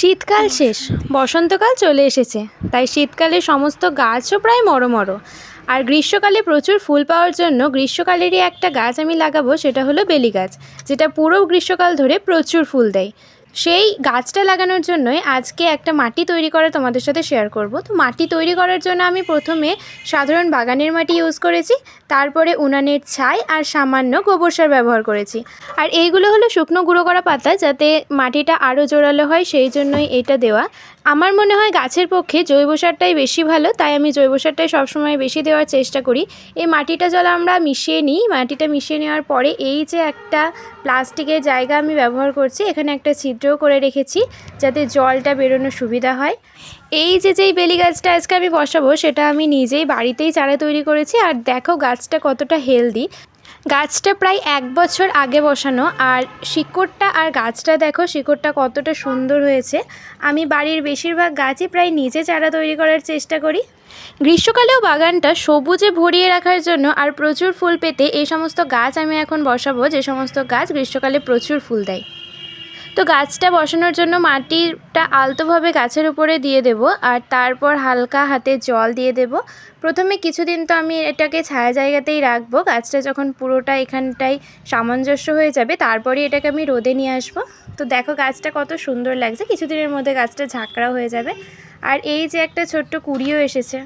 শীতকাল শেষ, বসন্তকাল চলে এসেছে। তাই শীতকালে সমস্ত গাছও প্রায় মরো। আর গ্রীষ্মকালে প্রচুর ফুল পাওয়ার জন্য গ্রীষ্মকালেরই একটা গাছ আমি লাগাবো, সেটা হলো বেলি গাছ, যেটা পুরো গ্রীষ্মকাল ধরে প্রচুর ফুল দেয়। সেই গাছটা লাগানোর জন্যই আজকে একটা মাটি তৈরি করা তোমাদের সাথে শেয়ার করব। তো মাটি তৈরি করার জন্য আমি প্রথমে সাধারণ বাগানের মাটি ইউজ করেছি, তারপরে উনানের ছাই আর সামান্য গোবর সার ব্যবহার করেছি। আর এইগুলো হলো শুকনো গুঁড়ো করা পাতা, যাতে মাটিটা আরও জোরালো হয়, সেই জন্যই এটা দেওয়া। আমার মনে হয় গাছের পক্ষে জৈব সারটাই বেশি ভালো, তাই আমি জৈব সারটাই সবসময় বেশি দেওয়ার চেষ্টা করি। এই মাটিটা জল আমরা মিশিয়ে নিই। মাটিটা মিশিয়ে নেওয়ার পরে এই যে একটা প্লাস্টিকের জায়গা আমি ব্যবহার করছি, এখানে একটা ছিদ্রও করে রেখেছি যাতে জলটা বেরোনোর সুবিধা হয়। এই যেই বেলি গাছটা আজকে আমি বসাবো, সেটা আমি নিজেই বাড়িতেই চারা তৈরি করেছি। আর দেখো গাছটা কতটা হেলদি। গাছটা প্রায় 1 বছর আগে বসানো, আর শিকড়টা আর গাছটা দেখো, শিকড়টা কতটা সুন্দর হয়েছে। আমি বাড়ির বেশিরভাগ গাছই প্রায় নিজে চারা তৈরি করার চেষ্টা করি। গ্রীষ্মকালেও বাগানটা সবুজে ভরিয়ে রাখার জন্য আর প্রচুর ফুল পেতে এই সমস্ত গাছ আমি এখন বসাবো, যে সমস্ত গাছ গ্রীষ্মকালে প্রচুর ফুল দেয়। তো গাছটা বসানোর জন্য মাটিটা আলতোভাবে গাছের উপরে দিয়ে দেব, আর তারপর হালকা হাতে জল দিয়ে দেব। প্রথমে কিছুদিন তো আমি এটাকে ছায়া জায়গাতেই রাখবো। গাছটা যখন পুরোটা এখানটায় সামঞ্জস্য হয়ে যাবে, তারপরে এটাকে আমি রোদে নিয়ে আসবো। তো দেখো গাছটা কত সুন্দর লাগছে, কিছুদিনের মধ্যে গাছটা ঝাঁকড়া হয়ে যাবে। আর এই যে একটা ছোট্ট কুঁড়িও এসেছে।